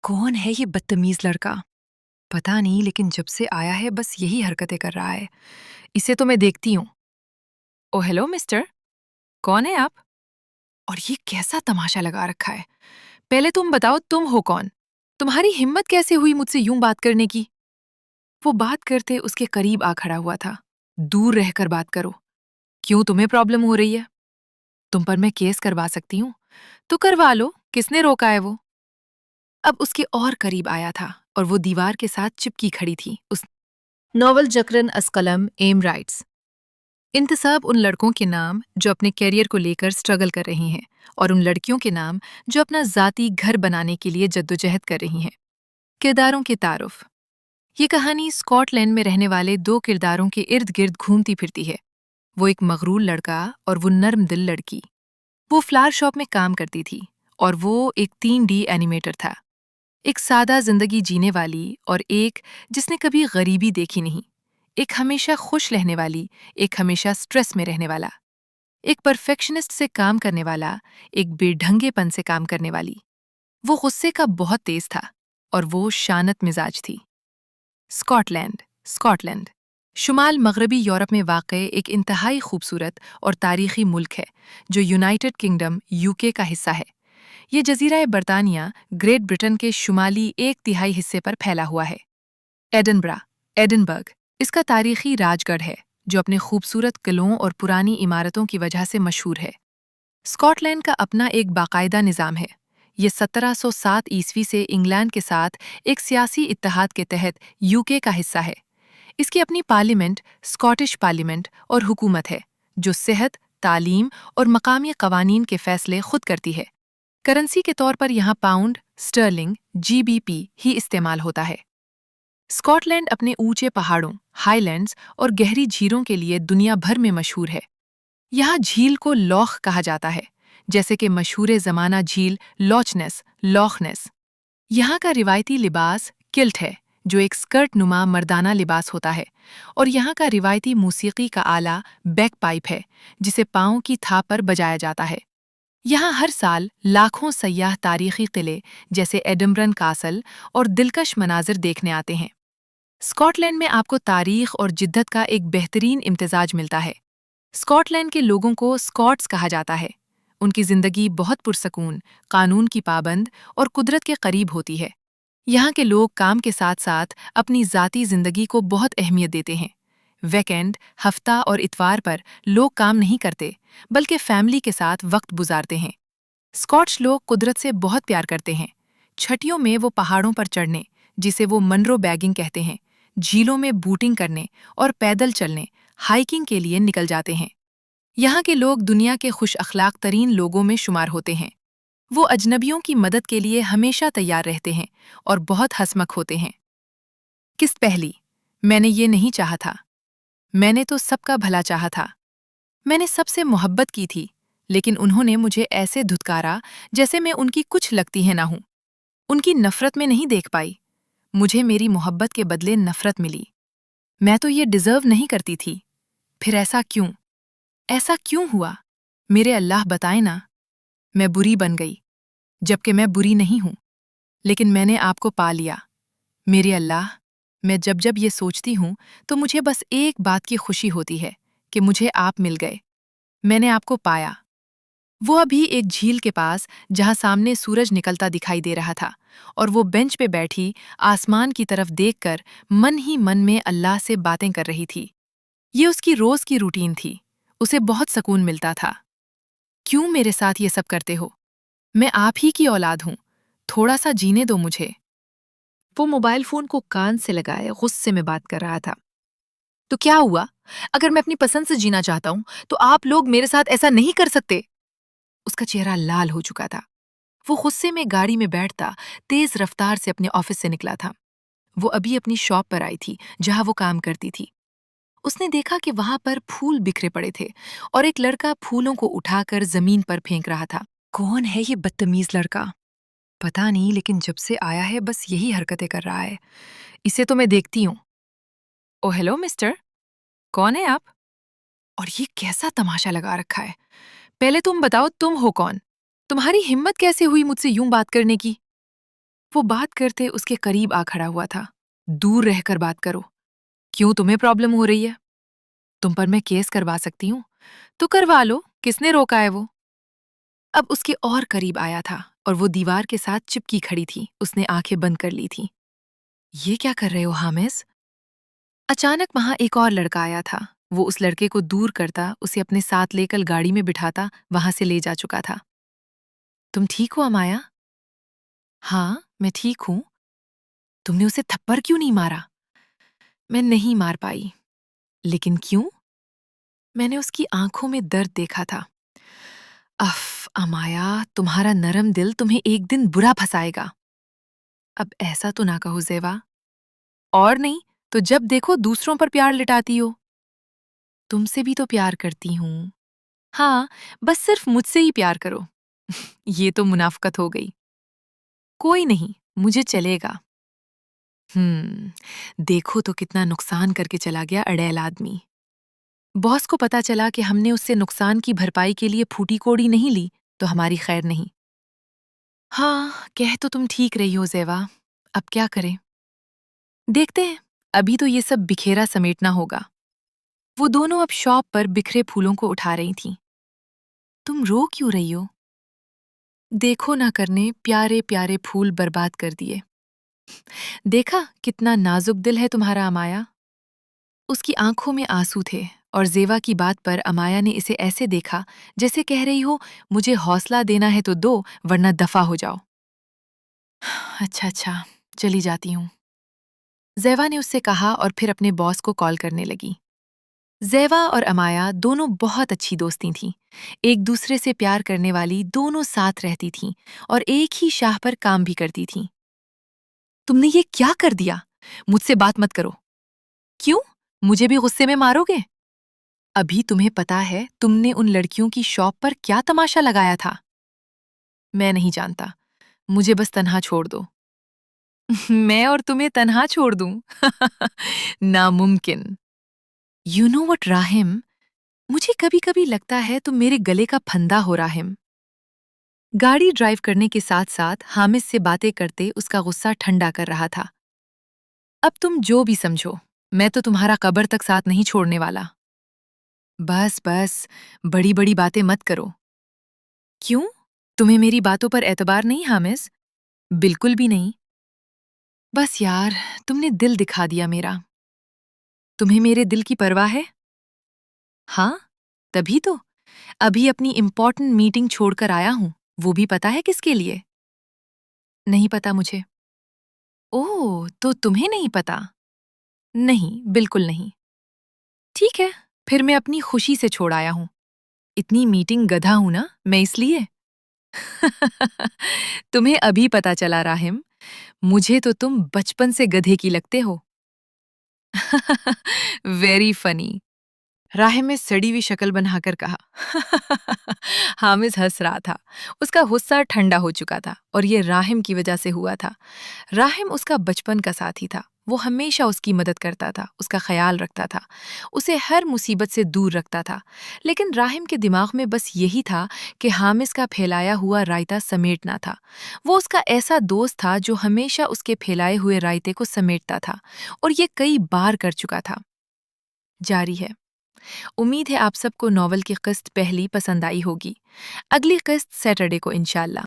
कौन है ये बदतमीज लड़का? पता नहीं, लेकिन जब से आया है बस यही हरकतें कर रहा है। इसे तो मैं देखती हूँ। ओ हेलो मिस्टर, कौन है आप? और ये कैसा तमाशा लगा रखा है? पहले तुम बताओ, तुम हो कौन? तुम्हारी हिम्मत कैसे हुई मुझसे यूं बात करने की? वो बात करते उसके करीब आ खड़ा हुआ था। दूर रहकर बात करो। क्यों, तुम्हें प्रॉब्लम हो रही है? तुम पर मैं केस करवा सकती हूँ। तो करवा लो, किसने रोका है वो? अब उसके और करीब आया था और वो दीवार के साथ चिपकी खड़ी थी। उस नॉवल जकरन अस्कलम एम राइट्स इंतसाब उन लड़कों के नाम जो अपने कैरियर को लेकर स्ट्रगल कर रही हैं, और उन लड़कियों के नाम जो अपना ज़ाती घर बनाने के लिए जद्दोजहद कर रही हैं। किरदारों के तारुफ। ये कहानी स्कॉटलैंड में रहने वाले दो किरदारों के इर्द गिर्द घूमती फिरती है। वो एक मगरूर लड़का और वो नर्म दिल लड़की। वो फ्लावर शॉप में काम करती थी और वो एक 3D एनिमेटर था। एक सादा जिंदगी जीने वाली और एक जिसने कभी गरीबी देखी नहीं। एक हमेशा खुश रहने वाली, एक हमेशा स्ट्रेस में रहने वाला। एक परफेक्शनिस्ट से काम करने वाला, एक बेढंगेपन से काम करने वाली। वो गुस्से का बहुत तेज था और वो शानत मिजाज थी। स्कॉटलैंड स्कॉटलैंड शुमाल मगरबी यूरोप में वाक़ एक इंतहाई खूबसूरत और तारीखी मुल्क है जो यूनाइटेड किंगडम यूके का हिस्सा है। ये जजीरा बरतानिया ग्रेट ब्रिटेन के शुमाली एक तिहाई हिस्से पर फैला हुआ है। एडनब्रा एडनबर्ग इसका तारीखी राजगढ़ है जो अपने खूबसूरत किलों और पुरानी इमारतों की वजह से मशहूर है। स्कॉटलैंड का अपना एक बाकायदा निज़ाम है। ये 1707 ईस्वी से इंग्लैंड के साथ एक सियासी इत्तेहाद के तहत यूके का हिस्सा है। इसकी अपनी पार्लियामेंट, स्कॉटिश पार्लियामेंट और हुकूमत है जो सेहत, तालीम और मकामी कवानीन के फैसले खुद करती है। करेंसी के तौर पर यहाँ पाउंड, स्टर्लिंग, GBP ही इस्तेमाल होता है। स्कॉटलैंड अपने ऊंचे पहाड़ों, हाईलैंड्स और गहरी झीलों के लिए दुनिया भर में मशहूर है। यहाँ झील को लॉख कहा जाता है, जैसे कि मशहूर ज़माना झील लॉख नेस। यहाँ का रिवायती लिबास किल्ट है, जो एक स्कर्ट नुमा मर्दाना लिबास होता है, और यहाँ का रिवायती मूसीकी का आला बैक पाइप है, जिसे पाँव की थाप पर बजाया जाता है। यहाँ हर साल लाखों सयाह तारीखी किले जैसे एडम्बरन कासल और दिलकश मनाजिर देखने आते हैं। स्कॉटलैंड में आपको तारीख और जिद्दत का एक बेहतरीन इम्तिजाज मिलता है। स्कॉटलैंड के लोगों को स्कॉट्स कहा जाता है। उनकी जिंदगी बहुत पुरसकून, कानून की पाबंद और कुदरत के करीब होती है। यहाँ के लोग काम के साथ साथ अपनी ज़ाती जिंदगी को बहुत अहमियत देते हैं। वीकेंड, हफ्ता और इतवार पर लोग काम नहीं करते, बल्कि फैमिली के साथ वक्त गुजारते हैं। स्कॉट्स लोग कुदरत से बहुत प्यार करते हैं। छठियों में वो पहाड़ों पर चढ़ने, जिसे वो मनरो बैगिंग कहते हैं, झीलों में बूटिंग करने और पैदल चलने, हाइकिंग के लिए निकल जाते हैं। यहाँ के लोग दुनिया के खुश अखलाक तरीन लोगों में शुमार होते हैं। वो अजनबियों की मदद के लिए हमेशा तैयार रहते हैं और बहुत हंसमुख होते हैं। किस्त पहली, मैंने ये नहीं चाहा था। मैंने तो सबका भला चाहा था। मैंने सबसे मोहब्बत की थी, लेकिन उन्होंने मुझे ऐसे धुतकारा जैसे मैं उनकी कुछ लगती है ना हूं। उनकी नफरत में नहीं देख पाई। मुझे मेरी मोहब्बत के बदले नफरत मिली। मैं तो ये डिजर्व नहीं करती थी। फिर ऐसा क्यों? ऐसा क्यों हुआ? मेरे अल्लाह बताए ना। मैं बुरी बन गई, जबकि मैं बुरी नहीं हूं। लेकिन मैंने आपको पा लिया। मेरे अल्लाह, मैं जब जब ये सोचती हूं तो मुझे बस एक बात की खुशी होती है कि मुझे आप मिल गए। मैंने आपको पाया। वो अभी एक झील के पास, जहां सामने सूरज निकलता दिखाई दे रहा था, और वो बेंच पे बैठी आसमान की तरफ देखकर मन ही मन में अल्लाह से बातें कर रही थी। ये उसकी रोज की रूटीन थी। उसे बहुत सुकून मिलता था। क्यों मेरे साथ ये सब करते हो? मैं आप ही की औलाद हूं। थोड़ा सा जीने दो मुझे। वो मोबाइल फोन को कान से लगाए गुस्से में बात कर रहा था। तो क्या हुआ? अगर मैं अपनी पसंद से जीना चाहता हूं तो आप लोग मेरे साथ ऐसा नहीं कर सकते। उसका चेहरा लाल हो चुका था। वो गुस्से में गाड़ी में बैठता तेज रफ्तार से अपने ऑफिस से निकला था। वो अभी अपनी शॉप पर आई थी जहां वो काम करती थी। उसने देखा कि वहां पर फूल बिखरे पड़े थे और एक लड़का फूलों को उठाकर जमीन पर फेंक रहा था। कौन है ये बदतमीज लड़का? पता नहीं, लेकिन जब से आया है बस यही हरकतें कर रहा है। इसे तो मैं देखती हूँ। ओ हेलो मिस्टर, कौन है आप? और ये कैसा तमाशा लगा रखा है? पहले तुम बताओ, तुम हो कौन? तुम्हारी हिम्मत कैसे हुई मुझसे यूं बात करने की? وہ بات کرتے اس کے قریب آ کھڑا ہوا تھا۔ دور رہ کر بات کرو۔ کیوں تمہیں پرابلم ہو رہی ہے؟ تم پر میں کیس کروا سکتی ہوں۔ تو کروا لو، کس نے روکا ہے وہ؟ اب اس کے اور قریب آیا تھا اور وہ دیوار کے ساتھ چپکی کھڑی تھی۔ اس نے آنکھیں بند کر لی تھی۔ یہ کیا کر رہے ہو حامز؟ اچانک وہاں ایک اور لڑکا آیا تھا۔ وہ اس لڑکے کو دور کرتا، اسے اپنے ساتھ لے کر گاڑی میں بٹھاتا وہاں سے لے جا چکا تھا۔ تم ٹھیک ہو امایا؟ ہاں، میں ٹھیک ہوں۔ تم نے اسے تھپڑ کیوں نہیں مارا؟ میں نہیں مار پائی۔ لیکن کیوں؟ میں نے اس کی آنکھوں میں درد دیکھا تھا۔ امایا، تمہارا نرم دل تمہیں ایک دن برا پھنسائے گا۔ اب ایسا تو نہ کہو زیوا۔ اور نہیں تو جب دیکھو دوسروں پر پیار لٹاتی ہو۔ تم سے بھی تو پیار کرتی ہوں۔ ہاں، بس صرف مجھ سے ہی پیار کرو۔ یہ تو منافقت ہو گئی۔ کوئی نہیں، مجھے چلے گا۔ دیکھو تو کتنا نقصان کر کے چلا گیا اڑیل آدمی۔ باس کو پتا چلا کہ ہم نے اس سے نقصان کی بھرپائی کے لیے پھوٹی کوڑی نہیں لی تو ہماری خیر نہیں۔ ہاں، کہہ تو تم ٹھیک رہی ہو زیوا۔ اب کیا کریں؟ دیکھتے ہیں، ابھی تو یہ سب بکھیرا سمیٹنا ہوگا۔ وہ دونوں اب شاپ پر بکھرے پھولوں کو اٹھا رہی تھیں۔ تم رو کیوں رہی ہو؟ دیکھو نہ کرنے پیارے پیارے پھول برباد کر دیے۔ دیکھا کتنا نازک دل ہے تمہارا امایا۔ اس کی آنکھوں میں آنسو تھے اور زیوا کی بات پر امایا نے اسے ایسے دیکھا جیسے کہہ رہی ہو مجھے حوصلہ دینا ہے تو دو ورنہ دفع ہو جاؤ۔ اچھا، چلی جاتی ہوں، زیوا نے اس سے کہا اور پھر اپنے باس کو کال کرنے لگی۔ زیوا اور امایا دونوں بہت اچھی دوستی تھیں۔ ایک دوسرے سے پیار کرنے والی دونوں ساتھ رہتی تھیں اور ایک ہی شاہ پر کام بھی کرتی تھیں۔ تم نے یہ کیا کر دیا؟ مجھ سے بات مت کرو۔ کیوں؟ مجھے بھی غصے میں مارو گے؟ ابھی تمہیں پتا ہے تم نے ان لڑکیوں کی شاپ پر کیا تماشا لگایا تھا؟ میں نہیں جانتا، مجھے بس تنہا چھوڑ دو۔ میں اور تمہیں تنہا چھوڑ دوں؟ ناممکن۔ You know what راہم، مجھے کبھی کبھی لگتا ہے تم میرے گلے کا پھندا ہو راہم۔ گاڑی ڈرائیو کرنے کے ساتھ ساتھ حامد سے باتیں کرتے اس کا غصہ ٹھنڈا کر رہا تھا۔ اب تم جو بھی سمجھو، میں تو تمہارا قبر تک ساتھ نہیں چھوڑنے والا۔ بس بڑی بڑی باتیں مت کرو۔ کیوں؟ تمہیں میری باتوں پر اعتبار نہیں حامد؟ بالکل بھی نہیں۔ بس یار، تم نے دل دکھا دیا میرا۔ تمہیں میرے دل کی پرواہ ہے؟ ہاں، تبھی تو ابھی اپنی امپورٹنٹ میٹنگ چھوڑ کر آیا ہوں، وہ بھی پتا ہے کس کے لیے؟ نہیں پتا مجھے۔ اوہ، تو تمہیں نہیں پتا؟ نہیں، بالکل نہیں۔ ٹھیک ہے، پھر میں اپنی خوشی سے چھوڑ آیا ہوں۔ اتنی میٹنگ گدھا ہوں نا میں اس لیے۔ تمہیں ابھی پتا چلا راہم، مجھے تو تم بچپن سے گدھے کی لگتے ہو۔ ویری فنی، راہم نے سڑی ہوئی شکل بنا کر کہا۔ حامد ہنس رہا تھا۔ اس کا غصہ ٹھنڈا ہو چکا تھا اور یہ راہم کی وجہ سے ہوا تھا۔ راہم اس کا بچپن کا ساتھی تھا۔ وہ ہمیشہ اس کی مدد کرتا تھا، اس کا خیال رکھتا تھا، اسے ہر مصیبت سے دور رکھتا تھا۔ لیکن راہم کے دماغ میں بس یہی تھا کہ حامد کا پھیلایا ہوا رائتا سمیٹنا تھا۔ وہ اس کا ایسا دوست تھا جو ہمیشہ اس کے پھیلائے ہوئے رائتے کو سمیٹتا تھا اور یہ کئی بار کر چکا تھا۔ جاری ہے۔ امید ہے آپ سب کو ناول کی قسط پہلی پسند آئی ہوگی۔ اگلی قسط سیٹرڈے کو انشاءاللہ۔